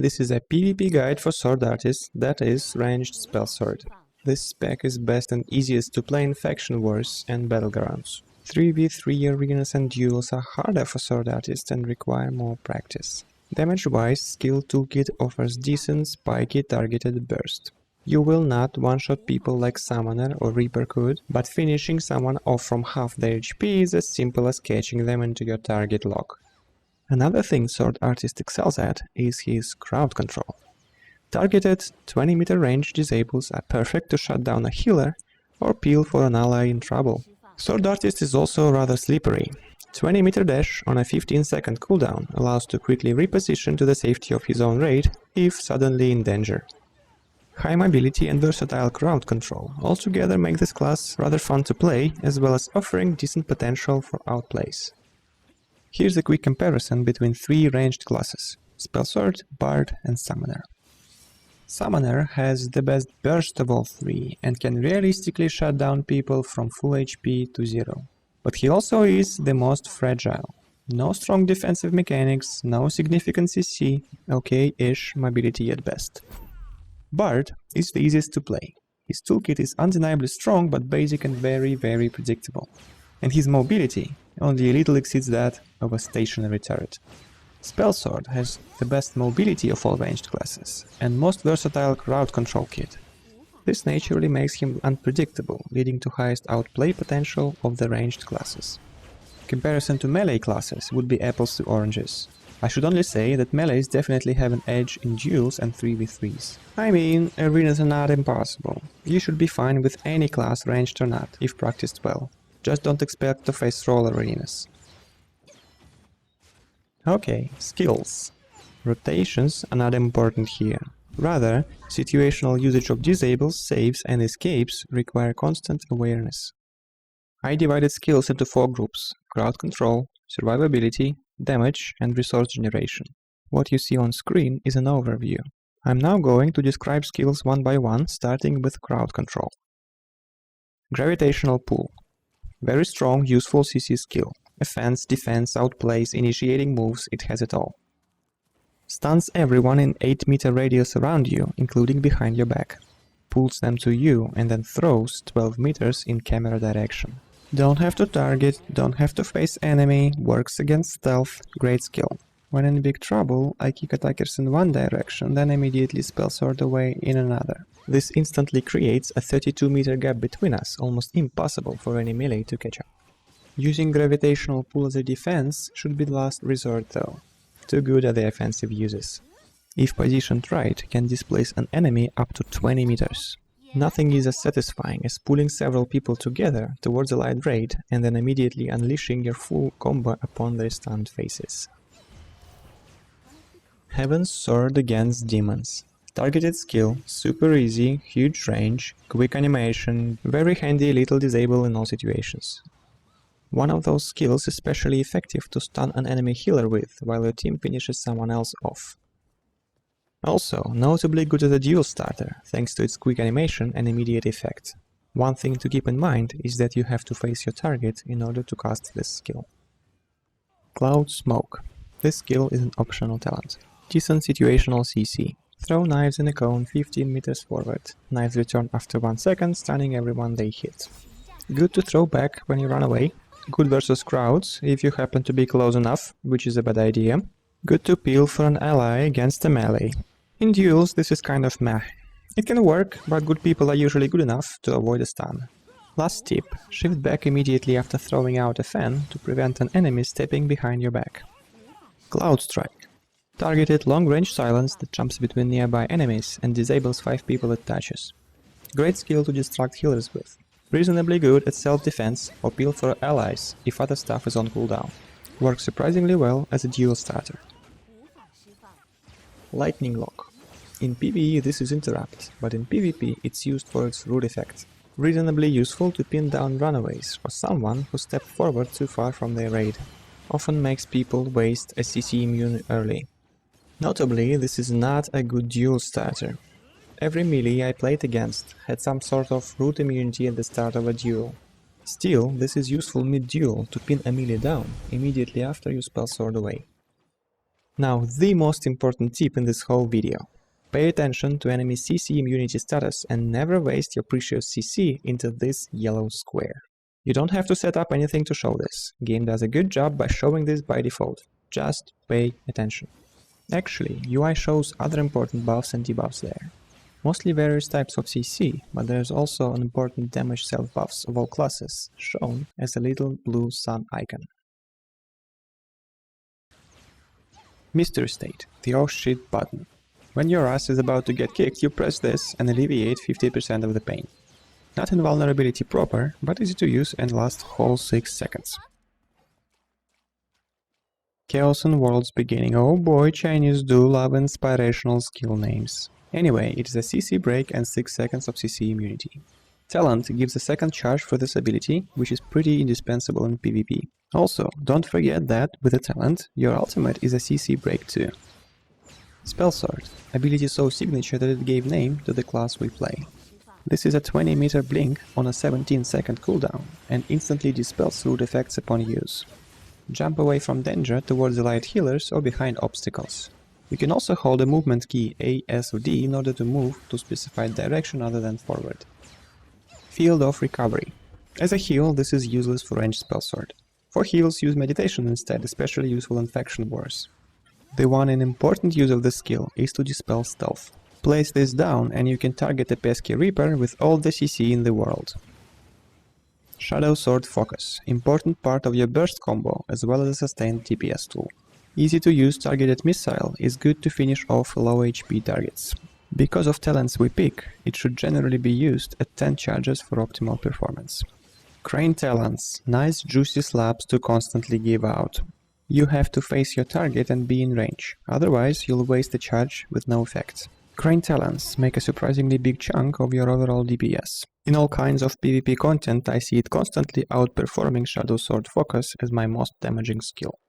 This is a PvP guide for sword artists, that is, ranged Spellsword. This spec is best and easiest to play in faction wars and battlegrounds. 3v3 arenas and duels are harder for sword artists and require more practice. Damage-wise, Skill Toolkit offers decent, spiky targeted burst. You will not one-shot people like Summoner or Reaper could, but finishing someone off from half their HP is as simple as catching them into your target lock. Another thing Sword Artist excels at is his crowd control. Targeted 20-meter range disables are perfect to shut down a healer or peel for an ally in trouble. Sword Artist is also rather slippery. 20-meter dash on a 15-second cooldown allows to quickly reposition to the safety of his own raid if suddenly in danger. High mobility and versatile crowd control altogether make this class rather fun to play, as well as offering decent potential for outplays. Here's a quick comparison between three ranged classes: Spellsword, Bard and Summoner. Summoner has the best burst of all three and can realistically shut down people from full HP to 0. But he also is the most fragile. No strong defensive mechanics, no significant CC, okay-ish mobility at best. Bard is the easiest to play. His toolkit is undeniably strong but basic and very predictable. And his mobility only a little exceeds that of a stationary turret. Spellsword has the best mobility of all ranged classes, and most versatile crowd control kit. This naturally makes him unpredictable, leading to highest outplay potential of the ranged classes. Comparison to melee classes would be apples to oranges. I should only say that melees definitely have an edge in duels and 3v3s. I mean, arenas are not impossible. You should be fine with any class, ranged or not, if practiced well. Just don't expect to face roll arenas. Okay, skills. Rotations are not important here. Rather, situational usage of disables, saves and escapes require constant awareness. I divided skills into 4 groups: crowd control, survivability, damage and resource generation. What you see on screen is an overview. I'm now going to describe skills one by one, starting with crowd control. Gravitational pull. Very strong, useful CC skill. Offense, defense, outplays, initiating moves, it has it all. Stuns everyone in 8-meter radius around you, including behind your back. Pulls them to you and then throws 12 meters in camera direction. Don't have to target, don't have to face enemy, works against stealth, great skill. When in big trouble, I kick attackers in one direction, then immediately Spellsword away in another. This instantly creates a 32-meter gap between us, almost impossible for any melee to catch up. Using gravitational pull as a defense should be the last resort though. Too good are the offensive uses. If positioned right, can displace an enemy up to 20 meters. Nothing is as satisfying as pulling several people together towards a light raid and then immediately unleashing your full combo upon their stunned faces. Heaven's Sword against Demons. Targeted skill, super easy, huge range, quick animation, very handy little disable in all situations. One of those skills especially effective to stun an enemy healer with while your team finishes someone else off. Also, notably good as a duel starter, thanks to its quick animation and immediate effect. One thing to keep in mind is that you have to face your target in order to cast this skill. Cloud Smoke. This skill is an optional talent. Decent situational CC. Throw knives in a cone 15 meters forward. Knives return after 1 second, stunning everyone they hit. Good to throw back when you run away. Good versus crowds, if you happen to be close enough, which is a bad idea. Good to peel for an ally against a melee. In duels, this is kind of meh. It can work, but good people are usually good enough to avoid a stun. Last tip, shift back immediately after throwing out a fan to prevent an enemy stepping behind your back. Cloud Strike. Targeted long-range silence that jumps between nearby enemies and disables 5 people it touches. Great skill to distract healers with. Reasonably good at self-defense or peel for allies if other stuff is on cooldown. Works surprisingly well as a duel starter. Lightning Lock. In PvE this is interrupt, but in PvP it's used for its root effect. Reasonably useful to pin down runaways or someone who stepped forward too far from their raid. Often makes people waste a CC immune early. Notably, this is not a good duel starter. Every melee I played against had some sort of root immunity at the start of a duel. Still, this is useful mid-duel to pin a melee down immediately after you Spellsword away. Now the most important tip in this whole video. Pay attention to enemy CC immunity status and never waste your precious CC into this yellow square. You don't have to set up anything to show this. Game does a good job by showing this by default. Just pay attention. Actually, UI shows other important buffs and debuffs there. Mostly various types of CC, but there's also an important damage self buffs of all classes, shown as a little blue sun icon. Mystery State, the oh shit button. When your ass is about to get kicked, you press this and alleviate 50% of the pain. Not invulnerability proper, but easy to use and lasts whole 6 seconds. Chaos and World's Beginning. Oh boy, Chinese do love inspirational skill names. Anyway, it is a CC break and 6 seconds of CC immunity. Talent gives a second charge for this ability, which is pretty indispensable in PvP. Also, don't forget that, with a talent, your ultimate is a CC break too. Spellsword, ability so signature that it gave name to the class we play. This is a 20-meter blink on a 17-second cooldown, and instantly dispels root effects upon use. Jump away from danger towards allied healers or behind obstacles. You can also hold a movement key A, S or D in order to move to specified direction other than forward. Field of Recovery. As a heal, this is useless for ranged Spellsword. For heals, use meditation instead, especially useful in faction wars. The one and important use of this skill is to dispel stealth. Place this down and you can target a pesky reaper with all the CC in the world. Shadow Sword Focus, important part of your burst combo as well as a sustained DPS tool. Easy to use targeted missile is good to finish off low HP targets. Because of talents we pick, it should generally be used at 10 charges for optimal performance. Crane Talents, nice juicy slaps to constantly give out. You have to face your target and be in range, otherwise you'll waste a charge with no effect. Crane Talents make a surprisingly big chunk of your overall DPS. In all kinds of PvP content I see it constantly outperforming Shadow Sword Focus as my most damaging skill.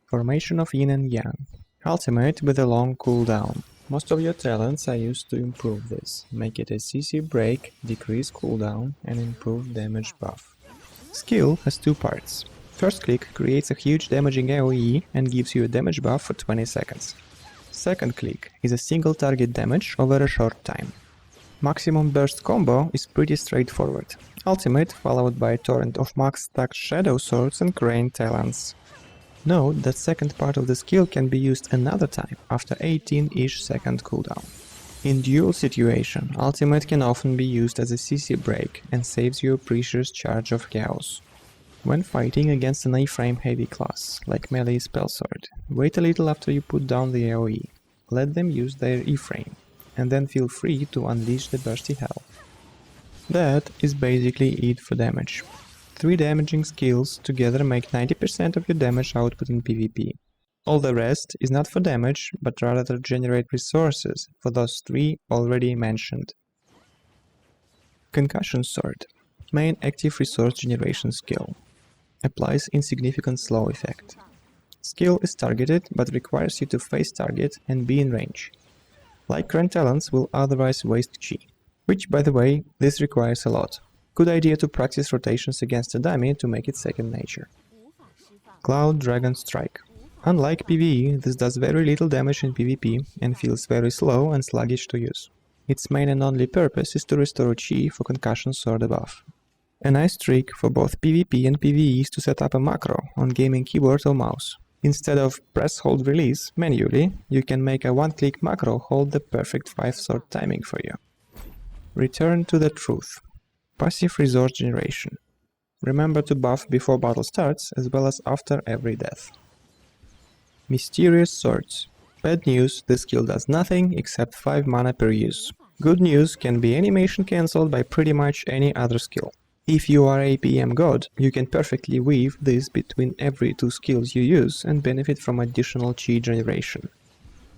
Formation of Yin and Yang. Ultimate with a long cooldown. Most of your talents are used to improve this, make it a CC break, decrease cooldown and improve damage buff. Skill has two parts. First click creates a huge damaging AoE and gives you a damage buff for 20 seconds. Second click is a single target damage over a short time. Maximum burst combo is pretty straightforward. Ultimate followed by a torrent of max stacked shadow swords and crane talents. Note that second part of the skill can be used another time after 18-ish second cooldown. In duel situation, ultimate can often be used as a CC break and saves you a precious charge of chaos. When fighting against an A-frame heavy class, like melee Spellsword, wait a little after you put down the AoE. Let them use their E-frame, and then feel free to unleash the bursty hell. That is basically it for damage. 3 damaging skills together make 90% of your damage output in PvP. All the rest is not for damage, but rather to generate resources for those 3 already mentioned. Concussion Sword. Main active resource generation skill. Applies insignificant slow effect. Skill is targeted, but requires you to face target and be in range. Like current talents will otherwise waste chi. Which, by the way, this requires a lot. Good idea to practice rotations against a dummy to make it second nature. Cloud Dragon Strike. Unlike PvE, this does very little damage in PvP and feels very slow and sluggish to use. Its main and only purpose is to restore chi for Concussion Sword above. A nice trick for both PvP and PvE is to set up a macro on gaming keyboard or mouse. Instead of press hold release manually, you can make a one-click macro hold the perfect 5-sword timing for you. Return to the Truth. Passive resource generation. Remember to buff before battle starts as well as after every death. Mysterious Swords. Bad news, this skill does nothing except 5 mana per use. Good news, can be animation cancelled by pretty much any other skill. If you are a PM god, you can perfectly weave this between every 2 skills you use and benefit from additional chi generation.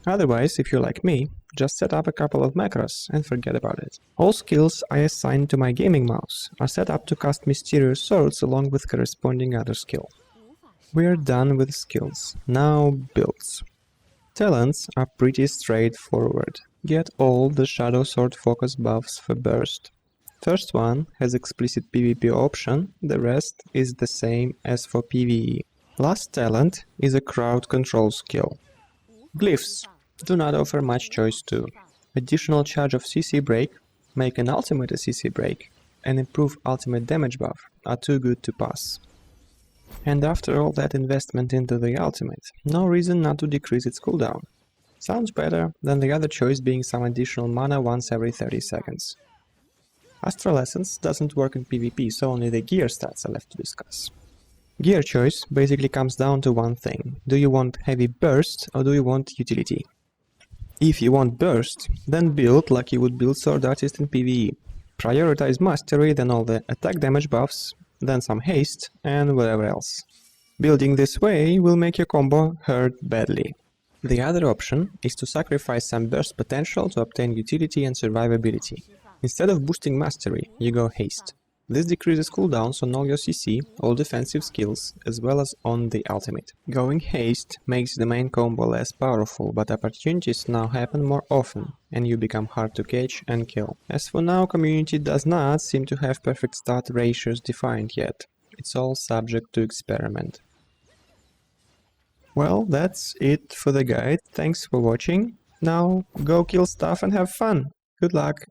Otherwise, if you're like me, just set up a couple of macros and forget about it. All skills I assign to my gaming mouse are set up to cast Mysterious Swords along with corresponding other skill. We're done with skills. Now builds. Talents are pretty straightforward. Get all the Shadow Sword Focus buffs for burst. First one has explicit PvP option, the rest is the same as for PvE. Last talent is a crowd control skill. Glyphs do not offer much choice too. Additional charge of CC break, make an ultimate a CC break, and improve ultimate damage buff are too good to pass. And after all that investment into the ultimate, no reason not to decrease its cooldown. Sounds better than the other choice being some additional mana once every 30 seconds. Astral Essence doesn't work in PvP, so only the gear stats are left to discuss. Gear choice basically comes down to one thing. Do you want heavy burst or do you want utility? If you want burst, then build like you would build Sword Artist in PvE. Prioritize mastery, then all the attack damage buffs, then some haste, and whatever else. Building this way will make your combo hurt badly. The other option is to sacrifice some burst potential to obtain utility and survivability. Instead of boosting mastery, you go haste. This decreases cooldowns on all your CC, all defensive skills, as well as on the ultimate. Going haste makes the main combo less powerful, but opportunities now happen more often, and you become hard to catch and kill. As for now, community does not seem to have perfect start ratios defined yet. It's all subject to experiment. Well, that's it for the guide. Thanks for watching. Now go kill stuff and have fun. Good luck!